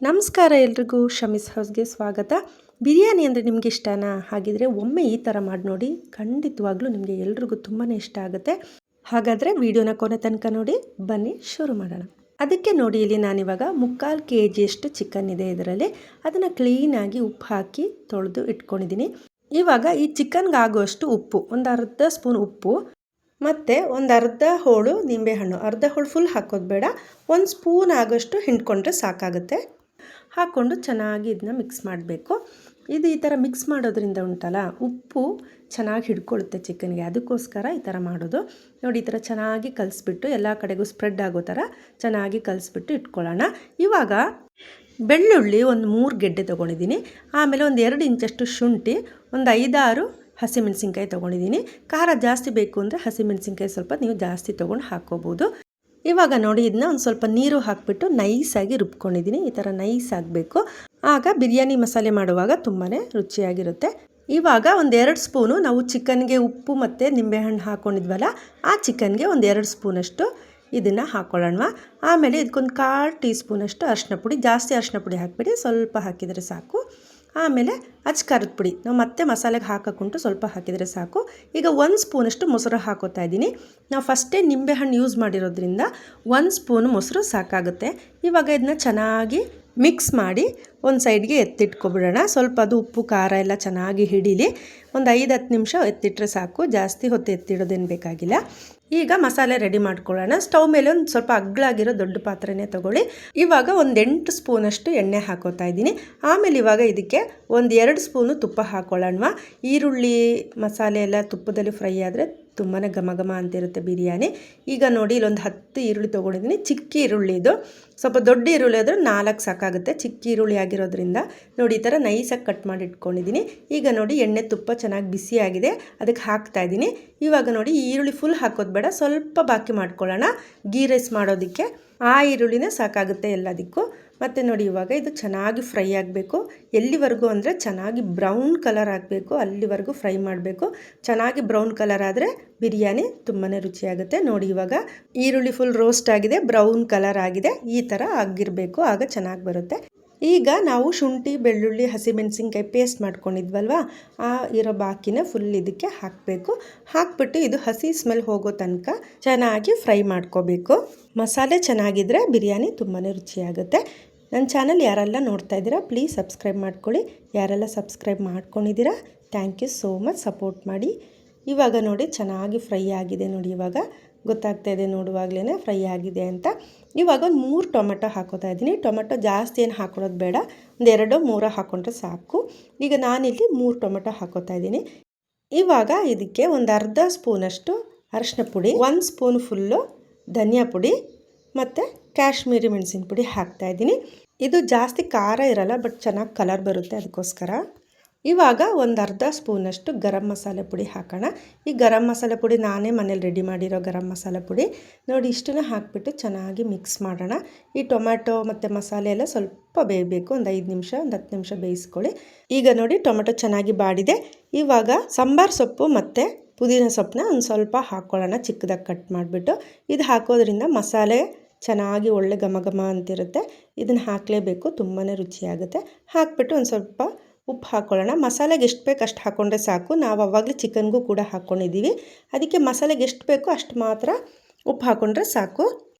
ನಮಸ್ಕಾರ ಎಲ್ರಿಗೂ ಶಮೀಸ್ ಹೌಸ್ಗೆ ಸ್ವಾಗತ. ಬಿರಿಯಾನಿ ಅಂದರೆ ನಿಮಗೆ ಇಷ್ಟನಾ? ಹಾಗಿದ್ರೆ ಒಮ್ಮೆ ಈ ಥರ ಮಾಡಿ ನೋಡಿ, ಖಂಡಿತವಾಗ್ಲೂ ನಿಮಗೆ ಎಲ್ರಿಗೂ ತುಂಬಾ ಇಷ್ಟ ಆಗುತ್ತೆ. ಹಾಗಾದರೆ ವಿಡಿಯೋನ ಕೊನೆ ತನಕ ನೋಡಿ, ಬನ್ನಿ ಶುರು ಮಾಡೋಣ. ಅದಕ್ಕೆ ನೋಡಿ, ಇಲ್ಲಿ ನಾನಿವಾಗ 3/4 kg ಚಿಕನ್ ಇದೆ ಇದರಲ್ಲಿ. ಅದನ್ನು ಕ್ಲೀನಾಗಿ ಉಪ್ಪು ಹಾಕಿ ತೊಳೆದು ಇಟ್ಕೊಂಡಿದ್ದೀನಿ. ಇವಾಗ ಈ ಚಿಕನ್ಗೆ ಆಗುವಷ್ಟು ಉಪ್ಪು, ಒಂದು ಅರ್ಧ ಸ್ಪೂನ್ ಉಪ್ಪು ಮತ್ತು ಒಂದು ಅರ್ಧ ಹೋಳು ನಿಂಬೆಹಣ್ಣು, ಅರ್ಧ ಹೋಳು ಫುಲ್ ಹಾಕೋದು ಬೇಡ, 1 ಸ್ಪೂನ್ ಆಗೋಷ್ಟು ಹಿಂಡ್ಕೊಂಡ್ರೆ ಸಾಕಾಗುತ್ತೆ. ಹಾಕ್ಕೊಂಡು ಚೆನ್ನಾಗಿ ಇದನ್ನ ಮಿಕ್ಸ್ ಮಾಡಬೇಕು. ಇದು ಈ ಥರ ಮಿಕ್ಸ್ ಮಾಡೋದ್ರಿಂದ ಉಂಟಲ್ಲ, ಉಪ್ಪು ಚೆನ್ನಾಗಿ ಹಿಡ್ಕೊಳ್ಳುತ್ತೆ ಚಿಕನ್ಗೆ, ಅದಕ್ಕೋಸ್ಕರ ಈ ಥರ ಮಾಡೋದು. ನೋಡಿ, ಈ ಥರ ಚೆನ್ನಾಗಿ ಕಲಿಸ್ಬಿಟ್ಟು ಎಲ್ಲ ಕಡೆಗೂ ಸ್ಪ್ರೆಡ್ ಆಗೋ ಥರ ಚೆನ್ನಾಗಿ ಕಲಿಸ್ಬಿಟ್ಟು ಇಟ್ಕೊಳ್ಳೋಣ. ಇವಾಗ ಬೆಳ್ಳುಳ್ಳಿ ಒಂದು 3 ಗೆಡ್ಡೆ ತೊಗೊಂಡಿದ್ದೀನಿ, ಆಮೇಲೆ ಒಂದು 2 ಇಂಚಷ್ಟು ಶುಂಠಿ, ಒಂದು 5-6 ಹಸಿಮೆಣಸಿನ್ಕಾಯಿ ತೊಗೊಂಡಿದ್ದೀನಿ. ಖಾರ ಜಾಸ್ತಿ ಬೇಕು ಅಂದರೆ ಹಸಿಮೆಣಸಿನ್ಕಾಯಿ ಸ್ವಲ್ಪ ನೀವು ಜಾಸ್ತಿ ತೊಗೊಂಡು ಹಾಕ್ಕೋಬೋದು. ಇವಾಗ ನೋಡಿ, ಇದನ್ನ ಒಂದು ಸ್ವಲ್ಪ ನೀರು ಹಾಕಿಬಿಟ್ಟು ನೈಸಾಗಿ ರುಬ್ಕೊಂಡಿದ್ದೀನಿ. ಈ ಥರ ನೈಸ್ ಆಗಬೇಕು, ಆಗ ಬಿರಿಯಾನಿ ಮಸಾಲೆ ಮಾಡುವಾಗ ತುಂಬಾ ರುಚಿಯಾಗಿರುತ್ತೆ. ಇವಾಗ ಒಂದು 2 ಸ್ಪೂನು ನಾವು ಚಿಕನ್ಗೆ ಉಪ್ಪು ಮತ್ತು ನಿಂಬೆಹಣ್ಣು ಹಾಕ್ಕೊಂಡಿದ್ವಲ್ಲ, ಆ ಚಿಕನ್ಗೆ ಒಂದು 2 ಸ್ಪೂನಷ್ಟು ಇದನ್ನು ಹಾಕ್ಕೊಳ್ಳೋಣ. ಆಮೇಲೆ ಇದಕ್ಕೊಂದು 1/4 ಟೀ ಸ್ಪೂನಷ್ಟು ಅರಿಶಿನ ಪುಡಿ, ಜಾಸ್ತಿ ಅರಿಶಿನ ಪುಡಿ ಹಾಕಿಬಿಡಿ, ಸ್ವಲ್ಪ ಹಾಕಿದರೆ ಸಾಕು. ಆಮೇಲೆ ಖಾರದ ಪುಡಿ ನಾವು ಮತ್ತೆ ಮಸಾಲೆಗೆ ಹಾಕೋಕ್ಕುಂಟು, ಸ್ವಲ್ಪ ಹಾಕಿದರೆ ಸಾಕು. ಈಗ 1 ಸ್ಪೂನಷ್ಟು ಮೊಸರು ಹಾಕೋತಾ ಇದ್ದೀನಿ. ನಾವು ಫಸ್ಟೇ ನಿಂಬೆಹಣ್ಣು ಯೂಸ್ ಮಾಡಿರೋದ್ರಿಂದ 1 ಸ್ಪೂನ್ ಮೊಸರು ಸಾಕಾಗುತ್ತೆ. ಇವಾಗ ಇದನ್ನ ಚೆನ್ನಾಗಿ ಮಿಕ್ಸ್ ಮಾಡಿ ಒಂದು ಸೈಡ್ಗೆ ಎತ್ತಿಟ್ಕೊಬಿಡೋಣ. ಸ್ವಲ್ಪ ಅದು ಉಪ್ಪು ಖಾರ ಎಲ್ಲ ಚೆನ್ನಾಗಿ ಹಿಡೀಲಿ. ಒಂದು 5-10 ನಿಮಿಷ ಎತ್ತಿಟ್ರೆ ಸಾಕು, ಜಾಸ್ತಿ ಹೊತ್ತು ಎತ್ತಿಡೋದೇನು ಬೇಕಾಗಿಲ್ಲ. ಈಗ ಮಸಾಲೆ ರೆಡಿ ಮಾಡ್ಕೊಳ್ಳೋಣ. ಸ್ಟವ್ ಮೇಲೆ ಒಂದು ಸ್ವಲ್ಪ ಅಗ್ಗಳಾಗಿರೋ ದೊಡ್ಡ ಪಾತ್ರೆನೇ ತೊಗೊಳ್ಳಿ. ಇವಾಗ ಒಂದು 8 ಸ್ಪೂನಷ್ಟು ಎಣ್ಣೆ ಹಾಕೋತಾ ಇದ್ದೀನಿ. ಆಮೇಲೆ ಇವಾಗ ಇದಕ್ಕೆ ಒಂದು 2 ಸ್ಪೂನು ತುಪ್ಪ ಹಾಕ್ಕೊಳ್ಳೋಣ. ಈರುಳ್ಳಿ ಮಸಾಲೆ ಎಲ್ಲ ತುಪ್ಪದಲ್ಲಿ ಫ್ರೈ ಆದರೆ ತುಂಬಾ ಘಮ ಘಮ ಅಂತಿರುತ್ತೆ ಬಿರಿಯಾನಿ. ಈಗ ನೋಡಿ, ಇಲ್ಲೊಂದು 10 ಈರುಳ್ಳಿ ತೊಗೊಂಡಿದ್ದೀನಿ. ಚಿಕ್ಕ ಈರುಳ್ಳಿ ಇದು, ಸ್ವಲ್ಪ ದೊಡ್ಡ ಈರುಳ್ಳಿ ಆದರೆ 4 ಸಾಕಾಗುತ್ತೆ. ಚಿಕ್ಕ ಈರುಳ್ಳಿ ಆಗಿರೋದ್ರಿಂದ ನೋಡಿ, ಈ ಥರ ನೈಸಾಗಿ ಕಟ್ ಮಾಡಿ ಇಟ್ಕೊಂಡಿದ್ದೀನಿ. ಈಗ ನೋಡಿ, ಎಣ್ಣೆ ತುಪ್ಪ ಚೆನ್ನಾಗಿ ಬಿಸಿಯಾಗಿದೆ, ಅದಕ್ಕೆ ಹಾಕ್ತಾಯಿದ್ದೀನಿ. ಇವಾಗ ನೋಡಿ, ಈ ಈರುಳ್ಳಿ ಫುಲ್ ಹಾಕೋದು ಬೇಡ, ಸ್ವಲ್ಪ ಬಾಕಿ ಮಾಡ್ಕೊಳ್ಳೋಣ. ಗೀ ರೈಸ್ ಮಾಡೋದಕ್ಕೆ ಆ ಈರುಳ್ಳಿನೇ ಸಾಕಾಗುತ್ತೆ ಎಲ್ಲದಕ್ಕೂ. ಮತ್ತು ನೋಡಿ, ಇವಾಗ ಇದು ಚೆನ್ನಾಗಿ ಫ್ರೈ ಆಗಬೇಕು. ಎಲ್ಲಿವರೆಗೂ ಅಂದರೆ ಚೆನ್ನಾಗಿ ಬ್ರೌನ್ ಕಲರ್ ಆಗಬೇಕು, ಅಲ್ಲಿವರೆಗೂ ಫ್ರೈ ಮಾಡಬೇಕು. ಚೆನ್ನಾಗಿ ಬ್ರೌನ್ ಕಲರ್ ಆದರೆ ಬಿರಿಯಾನಿ ತುಂಬಾ ರುಚಿಯಾಗುತ್ತೆ. ನೋಡಿ, ಇವಾಗ ಈರುಳ್ಳಿ ಫುಲ್ ರೋಸ್ಟ್ ಆಗಿದೆ, ಬ್ರೌನ್ ಕಲರ್ ಆಗಿದೆ, ಈ ಥರ ಆಗಿರಬೇಕು, ಆಗ ಚೆನ್ನಾಗಿ ಬರುತ್ತೆ. ಈಗ ನಾವು ಶುಂಠಿ ಬೆಳ್ಳುಳ್ಳಿ ಹಸಿಮೆಣಸಿನ್ಕಾಯಿ ಪೇಸ್ಟ್ ಮಾಡ್ಕೊಂಡಿದ್ವಲ್ವ, ಆ ಇರೋ ಬಾಕಿನ ಫುಲ್ ಇದಕ್ಕೆ ಹಾಕಬೇಕು. ಹಾಕ್ಬಿಟ್ಟು ಇದು ಹಸಿ ಸ್ಮೆಲ್ ಹೋಗೋ ತನಕ ಚೆನ್ನಾಗಿ ಫ್ರೈ ಮಾಡ್ಕೋಬೇಕು. ಮಸಾಲೆ ಚೆನ್ನಾಗಿದ್ದರೆ ಬಿರಿಯಾನಿ ತುಂಬಾ ರುಚಿಯಾಗುತ್ತೆ. ನನ್ನ ಚಾನಲ್ ಯಾರೆಲ್ಲ ನೋಡ್ತಾ ಇದ್ದೀರಾ, ಪ್ಲೀಸ್ ಸಬ್ಸ್ಕ್ರೈಬ್ ಮಾಡ್ಕೊಳ್ಳಿ. ಯಾರೆಲ್ಲ ಸಬ್ಸ್ಕ್ರೈಬ್ ಮಾಡ್ಕೊಂಡಿದ್ದೀರಾ, thank you so much, support ಮಾಡಿ. ಇವಾಗ ನೋಡಿ, ಚೆನ್ನಾಗಿ ಫ್ರೈ ಆಗಿದೆ. ನೋಡಿ, ಇವಾಗ ಗೊತ್ತಾಗ್ತಾ ಇದೆ ನೋಡುವಾಗಲೇ ಫ್ರೈ ಆಗಿದೆ ಅಂತ. ಇವಾಗ ಒಂದು 3 ಟೊಮೆಟೊ ಹಾಕೋತಾ ಇದ್ದೀನಿ. ಟೊಮೆಟೊ ಜಾಸ್ತಿ ಏನು ಹಾಕೊಳ್ಳೋದು ಬೇಡ, ಒಂದು 2-3 ಹಾಕ್ಕೊಂಡ್ರೆ ಸಾಕು. ಈಗ ನಾನಿಲ್ಲಿ 3 ಟೊಮೆಟೊ ಹಾಕೋತಾ ಇದ್ದೀನಿ. ಇವಾಗ ಇದಕ್ಕೆ ಒಂದು ಅರ್ಧ ಸ್ಪೂನಷ್ಟು ಅರಿಶಿನ ಪುಡಿ, 1 ಸ್ಪೂನ್ ಫುಲ್ಲು ಧನಿಯಾ ಪುಡಿ ಮತ್ತು ಕಾಶ್ಮೀರಿ ಮೆಣಸಿನ ಪುಡಿ ಹಾಕ್ತಾಯಿದ್ದೀನಿ. ಇದು ಜಾಸ್ತಿ ಖಾರ ಇರಲ್ಲ, ಬಟ್ ಚೆನ್ನಾಗಿ ಕಲರ್ ಬರುತ್ತೆ, ಅದಕ್ಕೋಸ್ಕರ. ಇವಾಗ ಒಂದು ಅರ್ಧ ಸ್ಪೂನಷ್ಟು ಗರಂ ಮಸಾಲೆ ಪುಡಿ ಹಾಕೋಣ. ಈ ಗರಂ ಮಸಾಲೆ ಪುಡಿ ನಾನೇ ಮನೇಲಿ ರೆಡಿ ಮಾಡಿರೋ ಗರಂ ಮಸಾಲೆ ಪುಡಿ. ನೋಡಿ, ಇಷ್ಟನ್ನು ಹಾಕಿಬಿಟ್ಟು ಚೆನ್ನಾಗಿ ಮಿಕ್ಸ್ ಮಾಡೋಣ. ಈ ಟೊಮ್ಯಾಟೊ ಮತ್ತು ಮಸಾಲೆ ಎಲ್ಲ ಸ್ವಲ್ಪ ಬೇಯಬೇಕು, ಒಂದು 5 ನಿಮಿಷ, ಒಂದು 10 ನಿಮಿಷ ಬೇಯಿಸ್ಕೊಳ್ಳಿ. ಈಗ ನೋಡಿ, ಟೊಮೆಟೊ ಚೆನ್ನಾಗಿ ಬಾಡಿದೆ. ಇವಾಗ ಸಾಂಬಾರು ಸೊಪ್ಪು ಮತ್ತು ಪುದೀನ ಸೊಪ್ಪನ್ನ ಒಂದು ಸ್ವಲ್ಪ ಹಾಕ್ಕೊಳ್ಳೋಣ, ಚಿಕ್ಕದಾಗಿ ಕಟ್ ಮಾಡಿಬಿಟ್ಟು. ಇದು ಹಾಕೋದ್ರಿಂದ ಮಸಾಲೆ ಚೆನ್ನಾಗಿ ಒಳ್ಳೆ ಘಮ ಘಮ ಅಂತಿರುತ್ತೆ. ಇದನ್ನು ಹಾಕಲೇಬೇಕು, ತುಂಬಾ ರುಚಿಯಾಗುತ್ತೆ. ಹಾಕಿಬಿಟ್ಟು ಒಂದು ಸ್ವಲ್ಪ ಉಪ್ಪು ಹಾಕ್ಕೊಳ್ಳೋಣ. ಮಸಾಲೆಗೆ ಎಷ್ಟು ಬೇಕು ಅಷ್ಟು ಹಾಕ್ಕೊಂಡ್ರೆ ಸಾಕು. ನಾವು ಆವಾಗಲೇ ಚಿಕನ್ಗೂ ಕೂಡ ಹಾಕ್ಕೊಂಡಿದ್ದೀವಿ, ಅದಕ್ಕೆ ಮಸಾಲೆಗೆ ಎಷ್ಟು ಬೇಕೋ ಅಷ್ಟು ಮಾತ್ರ ಉಪ್ಪು ಹಾಕ್ಕೊಂಡ್ರೆ ಸಾಕು.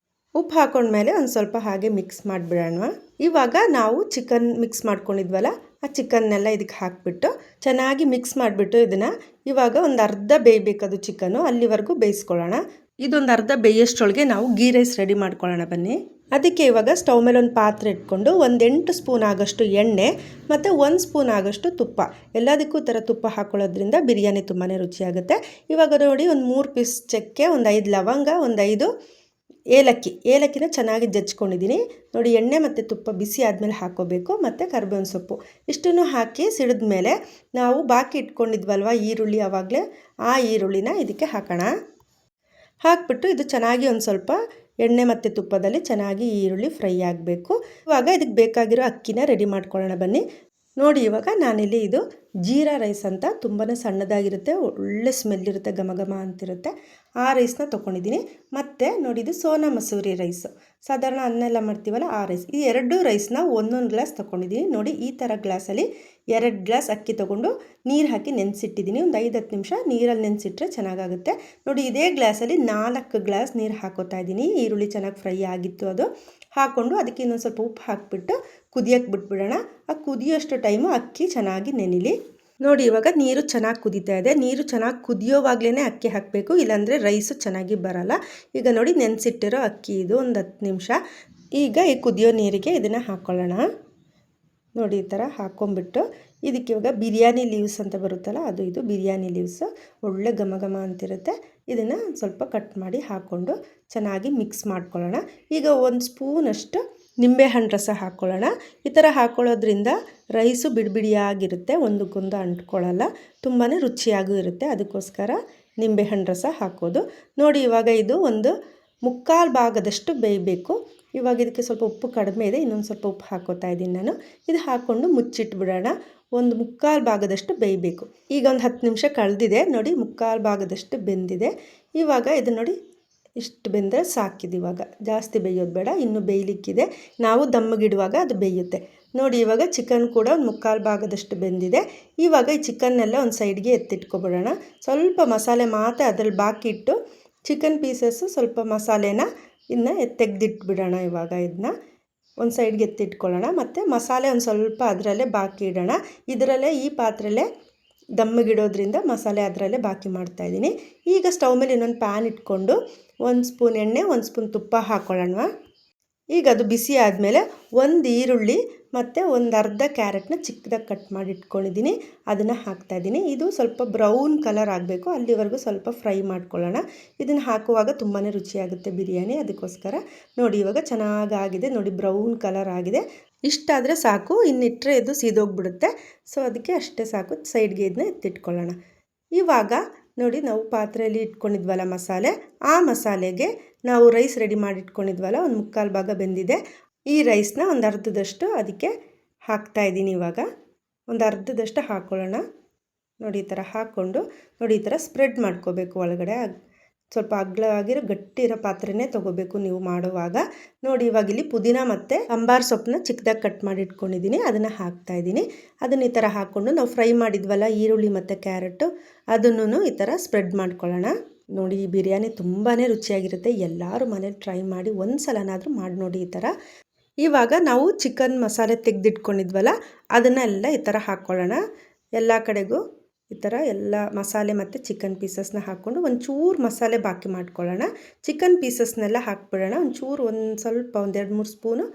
ಉಪ್ಪು ಹಾಕ್ಕೊಂಡ್ಮೇಲೆ ಒಂದು ಸ್ವಲ್ಪ ಹಾಗೆ ಮಿಕ್ಸ್ ಮಾಡಿಬಿಡೋಣ. ಇವಾಗ ನಾವು ಚಿಕನ್ ಮಿಕ್ಸ್ ಮಾಡ್ಕೊಂಡಿದ್ವಲ್ಲ, ಆ ಚಿಕನ್ನೆಲ್ಲ ಇದಕ್ಕೆ ಹಾಕಿಬಿಟ್ಟು ಚೆನ್ನಾಗಿ ಮಿಕ್ಸ್ ಮಾಡಿಬಿಟ್ಟು ಇದನ್ನು ಇವಾಗ ಒಂದು ಅರ್ಧ ಬೇಯಬೇಕದು ಚಿಕನ್ನು, ಅಲ್ಲಿವರೆಗೂ ಬೇಯಿಸ್ಕೊಳ್ಳೋಣ. ಇದೊಂದು ಅರ್ಧ ಬೇಯೋಷ್ಟರೊಳಗೆ ನಾವು ಗೀ ರೈಸ್ ರೆಡಿ ಮಾಡ್ಕೊಳ್ಳೋಣ ಬನ್ನಿ. ಅದಕ್ಕೆ ಇವಾಗ ಸ್ಟವ್ ಮೇಲೆ ಒಂದು ಪಾತ್ರೆ ಇಟ್ಕೊಂಡು ಒಂದು 8 ಸ್ಪೂನ್ ಆಗೋಷ್ಟು ಎಣ್ಣೆ ಮತ್ತು 1 ಸ್ಪೂನ್ ಆಗೋಷ್ಟು ತುಪ್ಪ, ಎಲ್ಲದಕ್ಕೂ ಥರ ತುಪ್ಪ ಹಾಕ್ಕೊಳ್ಳೋದ್ರಿಂದ ಬಿರಿಯಾನಿ ತುಂಬಾ ರುಚಿಯಾಗುತ್ತೆ. ಇವಾಗ ನೋಡಿ, ಒಂದು 3 ಪೀಸ್ ಚಕ್ಕೆ, ಒಂದು 5 ಲವಂಗ, ಒಂದು 5 ಏಲಕ್ಕಿನ ಚೆನ್ನಾಗಿ ಜಜ್ಕೊಂಡಿದ್ದೀನಿ. ನೋಡಿ, ಎಣ್ಣೆ ಮತ್ತು ತುಪ್ಪ ಬಿಸಿ ಆದಮೇಲೆ ಹಾಕ್ಕೋಬೇಕು. ಮತ್ತು ಕರಿಬೇವಿನ ಸೊಪ್ಪು ಇಷ್ಟನ್ನು ಹಾಕಿ ಸಿಡಿದ ಮೇಲೆ ನಾವು ಬಾಕಿ ಇಟ್ಕೊಂಡಿದ್ವಲ್ವ ಈರುಳ್ಳಿ, ಆವಾಗಲೇ ಆ ಈರುಳ್ಳಿನ ಇದಕ್ಕೆ ಹಾಕೋಣ. ಹಾಕ್ಬಿಟ್ಟು ಇದು ಚೆನ್ನಾಗಿ ಒಂದು ಸ್ವಲ್ಪ ಎಣ್ಣೆ ಮತ್ತು ತುಪ್ಪದಲ್ಲಿ ಚೆನ್ನಾಗಿ ಈರುಳ್ಳಿ ಫ್ರೈ ಆಗಬೇಕು. ಇವಾಗ ಇದಕ್ಕೆ ಬೇಕಾಗಿರೋ ಅಕ್ಕಿನ ರೆಡಿ ಮಾಡ್ಕೊಳ್ಳೋಣ ಬನ್ನಿ. ನೋಡಿ ಇವಾಗ ನಾನಿಲ್ಲಿ ಇದು ಜೀರಾ ರೈಸ್ ಅಂತ ತುಂಬಾ ಸಣ್ಣದಾಗಿರುತ್ತೆ, ಒಳ್ಳೆ ಸ್ಮೆಲ್ ಇರುತ್ತೆ, ಘಮ ಘಮ ಅಂತಿರುತ್ತೆ. ಆ ರೈಸ್ನ ತೊಗೊಂಡಿದ್ದೀನಿ. ಮತ್ತು ನೋಡಿ ಇದು ಸೋನಾ ಮಸೂರಿ ರೈಸು, ಸಾಧಾರಣ ಅನ್ನ ಎಲ್ಲ ಮಾಡ್ತೀವಲ್ಲ ಆ ರೈಸ್. ಈ ಎರಡು ರೈಸ್ನ ಒಂದೊಂದು ಗ್ಲಾಸ್ ತೊಗೊಂಡಿದ್ದೀನಿ. ನೋಡಿ ಈ ಥರ ಗ್ಲಾಸಲ್ಲಿ 2 ಗ್ಲಾಸ್ ಅಕ್ಕಿ ತೊಗೊಂಡು ನೀರು ಹಾಕಿ ನೆನೆಸಿಟ್ಟಿದ್ದೀನಿ. ಒಂದು 5-10 ನಿಮಿಷ ನೀರಲ್ಲಿ ನೆನೆಸಿಟ್ರೆ ಚೆನ್ನಾಗಾಗುತ್ತೆ. ನೋಡಿ ಇದೇ ಗ್ಲಾಸಲ್ಲಿ 4 ಗ್ಲಾಸ್ ನೀರು ಹಾಕೋತಾ ಇದ್ದೀನಿ. ಈರುಳ್ಳಿ ಚೆನ್ನಾಗಿ ಫ್ರೈ ಆಗಿತ್ತು, ಅದು ಹಾಕ್ಕೊಂಡು ಅದಕ್ಕೆ ಇನ್ನೊಂದು ಸ್ವಲ್ಪ ಉಪ್ಪು ಹಾಕಿಬಿಟ್ಟು ಕುದಿಯೋಕ್ಕೆ ಬಿಟ್ಬಿಡೋಣ. ಆ ಕುದಿಯೋಷ್ಟು ಟೈಮು ಅಕ್ಕಿ ಚೆನ್ನಾಗಿ ನೆನಿಲಿ. ನೋಡಿ ಇವಾಗ ನೀರು ಚೆನ್ನಾಗಿ ಕುದೀತಾ ಇದೆ. ನೀರು ಚೆನ್ನಾಗಿ ಕುದಿಯೋವಾಗಲೇ ಅಕ್ಕಿ ಹಾಕಬೇಕು, ಇಲ್ಲಾಂದರೆ ರೈಸು ಚೆನ್ನಾಗಿ ಬರಲ್ಲ. ಈಗ ನೋಡಿ ನೆನೆಸಿಟ್ಟಿರೋ ಅಕ್ಕಿ ಇದು ಒಂದು 10 ನಿಮಿಷ. ಈಗ ಈ ಕುದಿಯೋ ನೀರಿಗೆ ಇದನ್ನು ಹಾಕ್ಕೊಳ್ಳೋಣ. ನೋಡಿ ಈ ಥರ ಹಾಕ್ಕೊಂಬಿಟ್ಟು ಇದಕ್ಕೆ ಇವಾಗ ಬಿರಿಯಾನಿ ಲೀವ್ಸ್ ಅಂತ ಬರುತ್ತಲ್ಲ, ಅದು ಇದು ಬಿರಿಯಾನಿ ಲೀವ್ಸು, ಒಳ್ಳೆ ಘಮ ಘಮ ಅಂತಿರುತ್ತೆ. ಇದನ್ನು ಸ್ವಲ್ಪ ಕಟ್ ಮಾಡಿ ಹಾಕ್ಕೊಂಡು ಚೆನ್ನಾಗಿ ಮಿಕ್ಸ್ ಮಾಡ್ಕೊಳ್ಳೋಣ. ಈಗ 1 ಸ್ಪೂನಷ್ಟು ನಿಂಬೆಹಣ್ಣು ರಸ ಹಾಕ್ಕೊಳ್ಳೋಣ. ಈ ಥರ ಹಾಕ್ಕೊಳ್ಳೋದ್ರಿಂದ ರೈಸು ಬಿಡಿಬಿಡಿಯಾಗಿರುತ್ತೆ, ಒಂದಕ್ಕೊಂದು ಅಂಟ್ಕೊಳ್ಳಲ್ಲ, ತುಂಬಾ ರುಚಿಯಾಗೂ ಇರುತ್ತೆ. ಅದಕ್ಕೋಸ್ಕರ ನಿಂಬೆಹಣ್ಣು ರಸ ಹಾಕೋದು. ನೋಡಿ ಇವಾಗ ಇದು ಒಂದು 3/4 ಭಾಗದಷ್ಟು ಬೇಯಬೇಕು. ಇವಾಗ ಇದಕ್ಕೆ ಸ್ವಲ್ಪ ಉಪ್ಪು ಕಡಿಮೆ ಇದೆ, ಇನ್ನೊಂದು ಸ್ವಲ್ಪ ಉಪ್ಪು ಹಾಕೋತಾ ಇದ್ದೀನಿ ನಾನು. ಇದು ಹಾಕ್ಕೊಂಡು ಮುಚ್ಚಿಟ್ಬಿಡೋಣ. ಒಂದು 3/4 ಭಾಗದಷ್ಟು ಬೇಯಬೇಕು. ಈಗ ಒಂದು 10 ನಿಮಿಷ ಕಳೆದಿದೆ. ನೋಡಿ 3/4 ಭಾಗದಷ್ಟು ಬೆಂದಿದೆ. ಇವಾಗ ಇದು ನೋಡಿ ಇಷ್ಟು ಬೆಂದರೆ ಸಾಕಿದೆ. ಇವಾಗ ಜಾಸ್ತಿ ಬೇಯೋದು ಬೇಡ, ಇನ್ನೂ ಬೇಯಲಿಕ್ಕಿದೆ. ನಾವು ದಮ್ಮಿಗಿಡುವಾಗ ಅದು ಬೇಯುತ್ತೆ. ನೋಡಿ ಇವಾಗ ಚಿಕನ್ ಕೂಡ ಒಂದು 3/4 ಭಾಗದಷ್ಟು ಬೆಂದಿದೆ. ಇವಾಗ ಈ ಚಿಕನ್ನೆಲ್ಲ ಒಂದು ಸೈಡ್ಗೆ ಎತ್ತಿಟ್ಕೊಬಿಡೋಣ. ಸ್ವಲ್ಪ ಮಸಾಲೆ ಮಾತ್ರ ಅದ್ರಲ್ಲಿ ಬಾಕಿ ಇಟ್ಟು ಚಿಕನ್ ಪೀಸಸ್ಸು ಸ್ವಲ್ಪ ಮಸಾಲೆನ ಇನ್ನು ತೆಗೆದಿಟ್ಬಿಡೋಣ. ಇವಾಗ ಇದನ್ನ ಒಂದು ಸೈಡ್ಗೆ ಎತ್ತಿಟ್ಕೊಳ್ಳೋಣ. ಮತ್ತು ಮಸಾಲೆ ಒಂದು ಸ್ವಲ್ಪ ಅದರಲ್ಲೇ ಬಾಕಿ ಇಡೋಣ. ಇದರಲ್ಲೇ ಈ ಪಾತ್ರೆಯಲ್ಲೇ ದಮ್ಮಿಗಿಡೋದ್ರಿಂದ ಮಸಾಲೆ ಅದರಲ್ಲೇ ಬಾಕಿ ಮಾಡ್ತಾಯಿದ್ದೀನಿ. ಈಗ ಸ್ಟವ್ ಮೇಲೆ ಇನ್ನೊಂದು ಪ್ಯಾನ್ ಇಟ್ಕೊಂಡು 1 ಸ್ಪೂನ್ ಎಣ್ಣೆ, 1 ಸ್ಪೂನ್ ತುಪ್ಪ ಹಾಕ್ಕೊಳ್ಳೋಣ. ಈಗ ಅದು ಬಿಸಿ ಆದಮೇಲೆ 1 ಈರುಳ್ಳಿ ಮತ್ತು ಒಂದು ಅರ್ಧ ಕ್ಯಾರೆಟ್ನ ಚಿಕ್ಕದಾಗಿ ಕಟ್ ಮಾಡಿ ಇಟ್ಕೊಂಡಿದ್ದೀನಿ, ಅದನ್ನು ಹಾಕ್ತಾಯಿದ್ದೀನಿ. ಇದು ಸ್ವಲ್ಪ ಬ್ರೌನ್ ಕಲರ್ ಆಗಬೇಕು, ಅಲ್ಲಿವರೆಗೂ ಸ್ವಲ್ಪ ಫ್ರೈ ಮಾಡ್ಕೊಳ್ಳೋಣ. ಇದನ್ನು ಹಾಕುವಾಗ ತುಂಬಾ ರುಚಿಯಾಗುತ್ತೆ ಬಿರಿಯಾನಿ, ಅದಕ್ಕೋಸ್ಕರ. ನೋಡಿ ಇವಾಗ ಚೆನ್ನಾಗಾಗಿದೆ, ನೋಡಿ ಬ್ರೌನ್ ಕಲರ್ ಆಗಿದೆ. ಇಷ್ಟಾದರೆ ಸಾಕು, ಇನ್ನಿಟ್ಟರೆ ಇದು ಸೀದೋಗ್ಬಿಡುತ್ತೆ. ಸೊ ಅದಕ್ಕೆ ಅಷ್ಟೇ ಸಾಕು. ಸೈಡ್ಗೆ ಇದನ್ನ ಎತ್ತಿಟ್ಕೊಳ್ಳೋಣ. ಇವಾಗ ನೋಡಿ ನಾವು ಪಾತ್ರೆಯಲ್ಲಿ ಇಟ್ಕೊಂಡಿದ್ವಲ್ಲ ಮಸಾಲೆ, ಆ ಮಸಾಲೆಗೆ ನಾವು ರೈಸ್ ರೆಡಿ ಮಾಡಿ ಇಟ್ಕೊಂಡಿದ್ವಲ್ಲ, ಒಂದು 3/4 ಭಾಗ ಬೆಂದಿದೆ. ಈ ರೈಸ್ನ ಒಂದು ಅರ್ಧದಷ್ಟು ಅದಕ್ಕೆ ಹಾಕ್ತಾಯಿದ್ದೀನಿ. ಇವಾಗ ಒಂದು ಅರ್ಧದಷ್ಟು ಹಾಕ್ಕೊಳ್ಳೋಣ. ನೋಡಿ ಈ ಥರ ಹಾಕ್ಕೊಂಡು ನೋಡಿ ಈ ಥರ ಸ್ಪ್ರೆಡ್ ಮಾಡ್ಕೋಬೇಕು ಒಳಗಡೆ. ಸ್ವಲ್ಪ ಅಗಲವಾಗಿರೋ ಗಟ್ಟಿರೋ ಪಾತ್ರೆನೇ ತೊಗೋಬೇಕು ನೀವು ಮಾಡುವಾಗ. ನೋಡಿ ಇವಾಗ ಇಲ್ಲಿ ಪುದೀನ ಮತ್ತು ಸಾಂಬಾರು ಸೊಪ್ಪನ್ನ ಚಿಕ್ಕದಾಗಿ ಕಟ್ ಮಾಡಿ ಇಟ್ಕೊಂಡಿದ್ದೀನಿ, ಅದನ್ನು ಹಾಕ್ತಾಯಿದ್ದೀನಿ. ಅದನ್ನು ಈ ಥರ ಹಾಕ್ಕೊಂಡು ನಾವು ಫ್ರೈ ಮಾಡಿದ್ವಲ್ಲ ಈರುಳ್ಳಿ ಮತ್ತು ಕ್ಯಾರೆಟು, ಅದನ್ನು ಈ ಥರ ಸ್ಪ್ರೆಡ್ ಮಾಡ್ಕೊಳ್ಳೋಣ. ನೋಡಿ ಈ ಬಿರಿಯಾನಿ ತುಂಬಾ ರುಚಿಯಾಗಿರುತ್ತೆ. ಎಲ್ಲರೂ ಮನೇಲಿ ಟ್ರೈ ಮಾಡಿ, ಒಂದು ಸಲನಾದರೂ ಮಾಡಿ ನೋಡಿ ಈ ಥರ. ಇವಾಗ ನಾವು ಚಿಕನ್ ಮಸಾಲೆ ತೆಗೆದಿಟ್ಕೊಂಡಿದ್ವಲ್ಲ, ಅದನ್ನೆಲ್ಲ ಈ ಥರ ಹಾಕ್ಕೊಳ್ಳೋಣ. ಎಲ್ಲ ಕಡೆಗೂ ಈ ಥರ ಎಲ್ಲ ಮಸಾಲೆ ಮತ್ತು ಚಿಕನ್ ಪೀಸಸ್ನ ಹಾಕ್ಕೊಂಡು ಒಂಚೂರು ಮಸಾಲೆ ಬಾಕಿ ಮಾಡ್ಕೊಳ್ಳೋಣ. ಚಿಕನ್ ಪೀಸಸ್ನೆಲ್ಲ ಹಾಕ್ಬಿಡೋಣ. ಒಂದು ಸ್ವಲ್ಪ 1-2-3 ಸ್ಪೂನು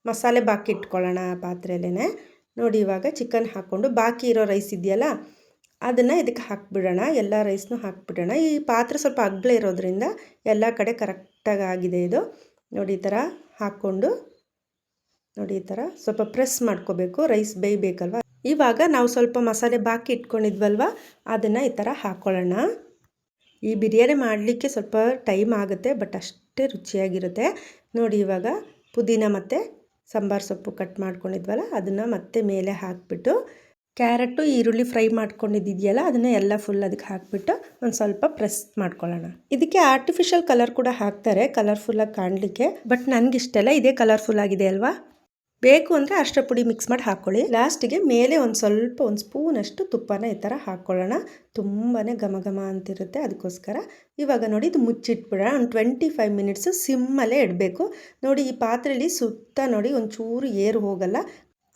ಮಸಾಲೆ ಬಾಕಿ ಇಟ್ಕೊಳ್ಳೋಣ ಪಾತ್ರೆಯಲ್ಲೇ. ನೋಡಿ ಇವಾಗ ಚಿಕನ್ ಹಾಕ್ಕೊಂಡು ಬಾಕಿ ಇರೋ ರೈಸ್ ಇದೆಯಲ್ಲ, ಅದನ್ನು ಇದಕ್ಕೆ ಹಾಕ್ಬಿಡೋಣ. ಎಲ್ಲ ರೈಸ್ನೂ ಹಾಕ್ಬಿಡೋಣ. ಈ ಪಾತ್ರೆ ಸ್ವಲ್ಪ ಅಗಲ ಇರೋದ್ರಿಂದ ಎಲ್ಲ ಕಡೆ ಕರೆಕ್ಟಾಗಿ ಆಗಿದೆ ಇದು. ನೋಡಿ ಈ ಥರ ಹಾಕ್ಕೊಂಡು ನೋಡಿ ಈ ಥರ ಸ್ವಲ್ಪ ಪ್ರೆಸ್ ಮಾಡ್ಕೋಬೇಕು, ರೈಸ್ ಬೇಯಬೇಕಲ್ವ. ಇವಾಗ ನಾವು ಸ್ವಲ್ಪ ಮಸಾಲೆ ಬಾಕಿ ಇಟ್ಕೊಂಡಿದ್ವಲ್ವ, ಅದನ್ನು ಈ ಥರ ಹಾಕ್ಕೊಳ್ಳೋಣ. ಈ ಬಿರಿಯಾನಿ ಮಾಡಲಿಕ್ಕೆ ಸ್ವಲ್ಪ ಟೈಮ್ ಆಗುತ್ತೆ, ಬಟ್ ಅಷ್ಟೇ ರುಚಿಯಾಗಿರುತ್ತೆ. ನೋಡಿ ಇವಾಗ ಪುದೀನ ಮತ್ತು ಸಾಂಬಾರು ಸೊಪ್ಪು ಕಟ್ ಮಾಡ್ಕೊಂಡಿದ್ವಲ್ಲ, ಅದನ್ನು ಮತ್ತೆ ಮೇಲೆ ಹಾಕಿಬಿಟ್ಟು ಕ್ಯಾರೆಟು ಈರುಳ್ಳಿ ಫ್ರೈ ಮಾಡ್ಕೊಂಡಿದ್ದಿದೆಯಲ್ಲ, ಅದನ್ನು ಎಲ್ಲ ಫುಲ್ ಅದಕ್ಕೆ ಹಾಕಿಬಿಟ್ಟು ಒಂದು ಸ್ವಲ್ಪ ಪ್ರೆಸ್ ಮಾಡ್ಕೊಳ್ಳೋಣ. ಇದಕ್ಕೆ ಆರ್ಟಿಫಿಷಿಯಲ್ ಕಲರ್ ಕೂಡ ಹಾಕ್ತಾರೆ, ಕಲರ್ಫುಲ್ಲಾಗಿ ಕಾಣಲಿಕ್ಕೆ. ಬಟ್ ನನಗಿಷ್ಟೆಲ್ಲ ಇದೇ ಕಲರ್ಫುಲ್ ಆಗಿದೆ ಅಲ್ವಾ. ಬೇಕು ಅಂದರೆ ಅರಿಶಿನ ಪುಡಿ ಮಿಕ್ಸ್ ಮಾಡಿ ಹಾಕ್ಕೊಳ್ಳಿ. ಲಾಸ್ಟಿಗೆ ಮೇಲೆ ಒಂದು ಸ್ಪೂನಷ್ಟು ತುಪ್ಪನ ಈ ಥರ ಹಾಕ್ಕೊಳ್ಳೋಣ. ತುಂಬಾ ಘಮ ಘಮ ಅಂತಿರುತ್ತೆ, ಅದಕ್ಕೋಸ್ಕರ. ಇವಾಗ ನೋಡಿ ಇದು ಮುಚ್ಚಿಟ್ಬಿಡೋಣ. ಒಂದು 25 ಮಿನಿಟ್ಸು ಸಿಮ್ಮಲ್ಲೇ ಇಡಬೇಕು. ನೋಡಿ ಈ ಪಾತ್ರೆಯಲ್ಲಿ ಸುತ್ತ ನೋಡಿ ಒಂಚೂರು ಏರು ಹೋಗಲ್ಲ,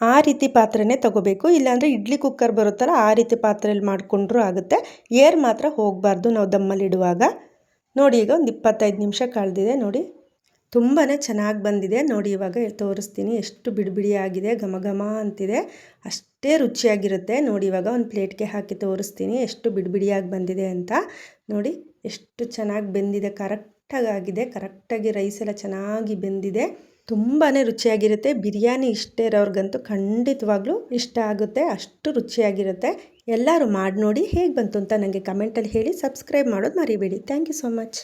ಆ ರೀತಿ ಪಾತ್ರೆನೇ ತೊಗೋಬೇಕು. ಇಲ್ಲಾಂದರೆ ಇಡ್ಲಿ ಕುಕ್ಕರ್ ಬರುತ್ತಲ್ಲ, ಆ ರೀತಿ ಪಾತ್ರೆಯಲ್ಲಿ ಮಾಡಿಕೊಂಡ್ರೂ ಆಗುತ್ತೆ. ಏರ್ ಮಾತ್ರ ಹೋಗಬಾರ್ದು ನಾವು ದಮ್ಮಲ್ಲಿಡುವಾಗ. ನೋಡಿ ಈಗ ಒಂದು 25 ನಿಮಿಷ ಕಳೆದಿದೆ. ನೋಡಿ ತುಂಬಾ ಚೆನ್ನಾಗಿ ಬಂದಿದೆ. ನೋಡಿ ಇವಾಗ ತೋರಿಸ್ತೀನಿ, ಎಷ್ಟು ಬಿಡಿ ಆಗಿದೆ, ಘಮ ಘಮ ಅಂತಿದೆ, ಅಷ್ಟೇ ರುಚಿಯಾಗಿರುತ್ತೆ. ನೋಡಿ ಇವಾಗ ಒಂದು ಪ್ಲೇಟ್ಗೆ ಹಾಕಿ ತೋರಿಸ್ತೀನಿ ಎಷ್ಟು ಬಿಡಿಯಾಗಿ ಬಂದಿದೆ ಅಂತ. ನೋಡಿ ಎಷ್ಟು ಚೆನ್ನಾಗಿ ಬೆಂದಿದೆ, ಕರೆಕ್ಟಾಗಿದೆ, ಕರೆಕ್ಟಾಗಿ ರೈಸ್ ಎಲ್ಲ ಚೆನ್ನಾಗಿ ಬೆಂದಿದೆ. ತುಂಬಾ ರುಚಿಯಾಗಿರುತ್ತೆ. ಬಿರಿಯಾನಿ ಇಷ್ಟ ಇರೋರ್ಗಂತೂ ಖಂಡಿತವಾಗ್ಲೂ ಇಷ್ಟ ಆಗುತ್ತೆ, ಅಷ್ಟು ರುಚಿಯಾಗಿರುತ್ತೆ. ಎಲ್ಲರೂ ಮಾಡಿ ನೋಡಿ ಹೇಗೆ ಬಂತು ಅಂತ ನನಗೆ ಕಮೆಂಟಲ್ಲಿ ಹೇಳಿ. ಸಬ್ಸ್ಕ್ರೈಬ್ ಮಾಡೋದು ಮರಿಬೇಡಿ. Thank you so much.